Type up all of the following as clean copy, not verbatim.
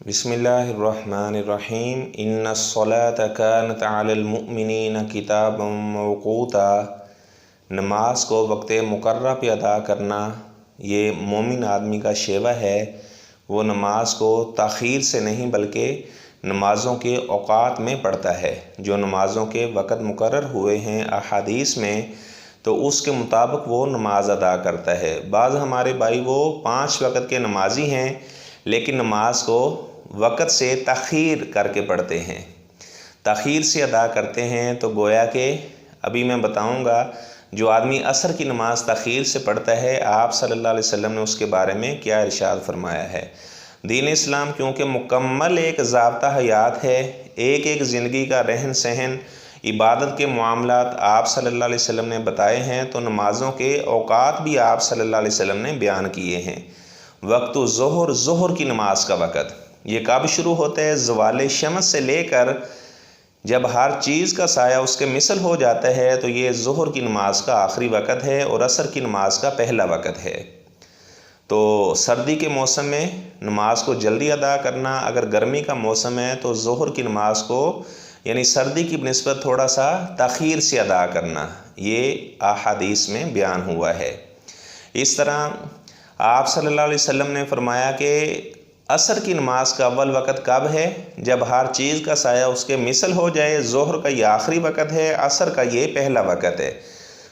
بسم اللہ الرحمن الرحیم ان الصلاۃ کانت علی المؤمنین کتابا موقوتا۔ نماز کو وقت مقررہ پہ ادا کرنا یہ مومن آدمی کا شیوہ ہے۔ وہ نماز کو تاخیر سے نہیں بلکہ نمازوں کے اوقات میں پڑھتا ہے۔ جو نمازوں کے وقت مقرر ہوئے ہیں احادیث میں تو اس کے مطابق وہ نماز ادا کرتا ہے۔ بعض ہمارے بھائی وہ 5 وقت کے نمازی ہیں لیکن نماز کو وقت سے تاخیر کر کے پڑھتے ہیں، تاخیر سے ادا کرتے ہیں۔ تو گویا کہ ابھی میں بتاؤں گا جو آدمی عصر کی نماز تاخیر سے پڑھتا ہے، آپ صلی اللہ علیہ وسلم نے اس کے بارے میں کیا ارشاد فرمایا ہے۔ دین اسلام کیونکہ مکمل ایک ضابطہ حیات ہے، ایک زندگی کا رہن سہن، عبادت کے معاملات آپ صلی اللہ علیہ وسلم نے بتائے ہیں، تو نمازوں کے اوقات بھی آپ صلی اللہ علیہ وسلم نے بیان کیے ہیں۔ وقت ظہر کی نماز کا وقت یہ کب شروع ہوتا ہے؟ زوال شمس سے لے کر جب ہر چیز کا سایہ اس کے مثل ہو جاتا ہے تو یہ ظہر کی نماز کا آخری وقت ہے اور عصر کی نماز کا پہلا وقت ہے۔ تو سردی کے موسم میں نماز کو جلدی ادا کرنا، اگر گرمی کا موسم ہے تو ظہر کی نماز کو یعنی سردی کی بنسبت تھوڑا سا تاخیر سے ادا کرنا، یہ احادیث میں بیان ہوا ہے۔ اس طرح آپ صلی اللہ علیہ وسلم نے فرمایا کہ عصر کی نماز کا اول وقت کب ہے؟ جب ہر چیز کا سایہ اس کے مثل ہو جائے۔ ظہر کا یہ آخری وقت ہے، عصر کا یہ پہلا وقت ہے۔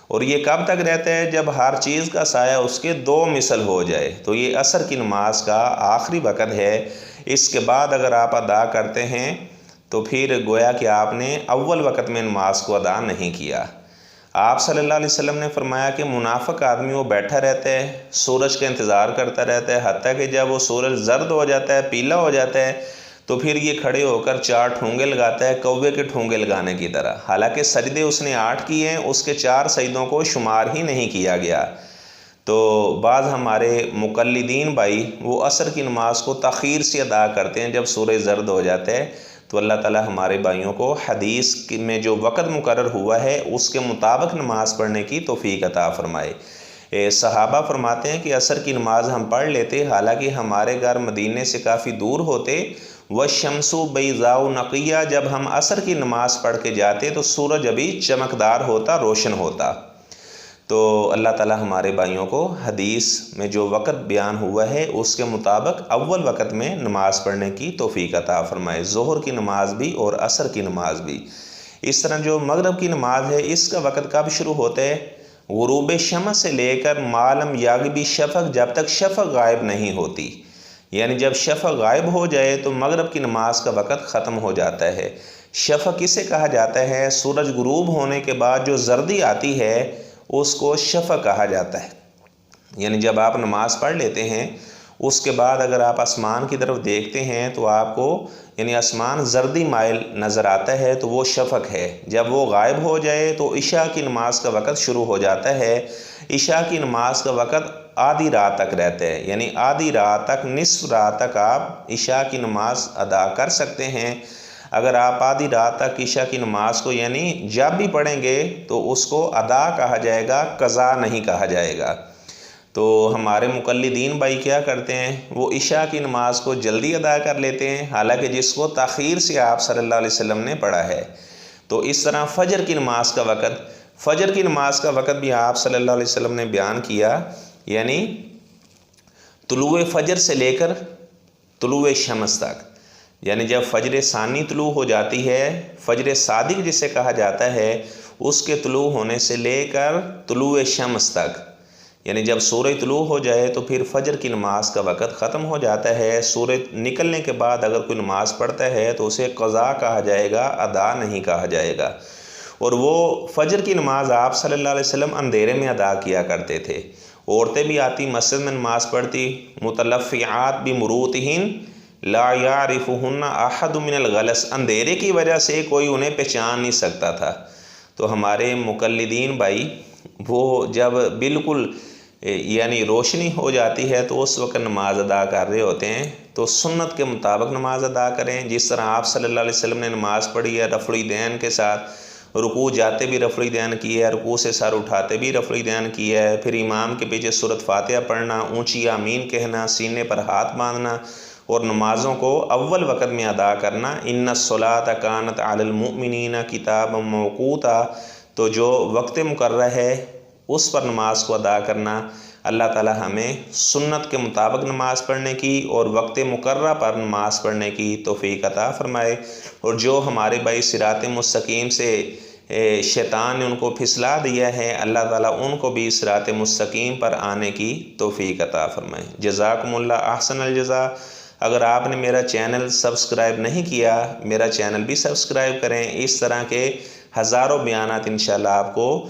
اور یہ کب تک رہتا ہے؟ جب ہر چیز کا سایہ اس کے 2 مثل ہو جائے، تو یہ عصر کی نماز کا آخری وقت ہے۔ اس کے بعد اگر آپ ادا کرتے ہیں تو پھر گویا کہ آپ نے اول وقت میں نماز کو ادا نہیں کیا۔ آپ صلی اللہ علیہ وسلم نے فرمایا کہ منافق آدمی وہ بیٹھا رہتا ہے، سورج کا انتظار کرتا رہتا ہے، حتیٰ کہ جب وہ سورج زرد ہو جاتا ہے، پیلا ہو جاتا ہے، تو پھر یہ کھڑے ہو کر 4 ٹھونگے لگاتا ہے، کوے کے ٹھونگے لگانے کی طرح۔ حالانکہ سجدے اس نے 8 کیے ہیں، اس کے 4 سجدوں کو شمار ہی نہیں کیا گیا۔ تو بعض ہمارے مقلدین بھائی وہ عصر کی نماز کو تاخیر سے ادا کرتے ہیں جب سورج زرد ہو جاتا ہے۔ تو اللہ تعالی ہمارے بھائیوں کو حدیث میں جو وقت مقرر ہوا ہے اس کے مطابق نماز پڑھنے کی توفیق عطا فرمائے۔ صحابہ فرماتے ہیں کہ عصر کی نماز ہم پڑھ لیتے، حالانکہ ہمارے گھر مدینے سے کافی دور ہوتے، وَالشَّمْسُ بَيْضَاءُ نَقِيَّةٌ، جب ہم عصر کی نماز پڑھ کے جاتے تو سورج ابھی چمکدار ہوتا، روشن ہوتا۔ تو اللہ تعالی ہمارے بھائیوں کو حدیث میں جو وقت بیان ہوا ہے اس کے مطابق اول وقت میں نماز پڑھنے کی توفیق عطا فرمائے، ظہر کی نماز بھی اور عصر کی نماز بھی۔ اس طرح جو مغرب کی نماز ہے اس کا وقت کب شروع ہوتا ہے؟ غروب شمس سے لے کر ما لم یغب شفق، جب تک شفق غائب نہیں ہوتی، یعنی جب شفق غائب ہو جائے تو مغرب کی نماز کا وقت ختم ہو جاتا ہے۔ شفق کسے کہا جاتا ہے؟ سورج غروب ہونے کے بعد جو زردی آتی ہے اس کو شفق کہا جاتا ہے۔ یعنی جب آپ نماز پڑھ لیتے ہیں اس کے بعد اگر آپ آسمان کی طرف دیکھتے ہیں تو آپ کو یعنی آسمان زردی مائل نظر آتا ہے تو وہ شفق ہے۔ جب وہ غائب ہو جائے تو عشاء کی نماز کا وقت شروع ہو جاتا ہے۔ عشاء کی نماز کا وقت آدھی رات تک رہتا ہے، یعنی آدھی رات تک، نصف رات تک آپ عشاء کی نماز ادا کر سکتے ہیں۔ اگر آپ آدھی رات تک عشاء کی نماز کو یعنی جب بھی پڑھیں گے تو اس کو ادا کہا جائے گا، قضا نہیں کہا جائے گا۔ تو ہمارے مقلدین بھائی کیا کرتے ہیں؟ وہ عشاء کی نماز کو جلدی ادا کر لیتے ہیں، حالانکہ جس کو تاخیر سے آپ صلی اللہ علیہ وسلم نے پڑھا ہے۔ تو اس طرح فجر کی نماز کا وقت بھی آپ صلی اللہ علیہ وسلم نے بیان کیا، یعنی طلوع فجر سے لے کر طلوع شمس تک، یعنی جب فجر ثانی طلوع ہو جاتی ہے، فجر صادق جسے کہا جاتا ہے، اس کے طلوع ہونے سے لے کر طلوع شمس تک، یعنی جب سورج طلوع ہو جائے تو پھر فجر کی نماز کا وقت ختم ہو جاتا ہے۔ سورج نکلنے کے بعد اگر کوئی نماز پڑھتا ہے تو اسے قضا کہا جائے گا، ادا نہیں کہا جائے گا۔ اور وہ فجر کی نماز آپ صلی اللہ علیہ وسلم اندھیرے میں ادا کیا کرتے تھے۔ عورتیں بھی آتی مسجد میں نماز پڑھتی، متلفعات بمروتہن لا یعرفہن احد من الغلس، اندھیرے کی وجہ سے کوئی انہیں پہچان نہیں سکتا تھا۔ تو ہمارے مقلدین بھائی وہ جب بالکل یعنی روشنی ہو جاتی ہے تو اس وقت نماز ادا کر رہے ہوتے ہیں، تو سنت کے مطابق نماز ادا کریں، جس طرح آپ صلی اللہ علیہ وسلم نے نماز پڑھی ہے رفع الیدین کے ساتھ، رکوع جاتے بھی رفع الیدین کیا ہے، رکوع سے سر اٹھاتے بھی رفع الیدین کیا ہے، پھر امام کے پیچھے سورۃ فاتحہ پڑھنا، اونچی آمین کہنا، سینے پر ہاتھ باندھنا، اور نمازوں کو اول وقت میں ادا کرنا، ان الصلاۃ کانت علی المؤمنین کتابا موقوتا، تو جو وقت مقرر ہے اس پر نماز کو ادا کرنا۔ اللہ تعالی ہمیں سنت کے مطابق نماز پڑھنے کی اور وقت مقررہ پر نماز پڑھنے کی توفیق عطا فرمائے، اور جو ہمارے بھائی صراط مستقیم سے شیطان نے ان کو پھسلا دیا ہے، اللہ تعالیٰ ان کو بھی صراط مستقیم پر آنے کی توفیق عطا فرمائے۔ جزاکم اللہ احسن الجزا۔ اگر آپ نے میرا چینل سبسکرائب نہیں کیا، میرا چینل بھی سبسکرائب کریں، اس طرح کے ہزاروں بیانات انشاءاللہ آپ کو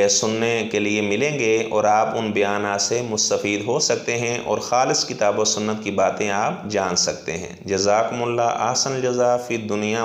سننے کے لیے ملیں گے، اور آپ ان بیانات سے مستفید ہو سکتے ہیں اور خالص کتاب و سنت کی باتیں آپ جان سکتے ہیں۔ جزاکم اللہ احسن الجزا فی الدنیا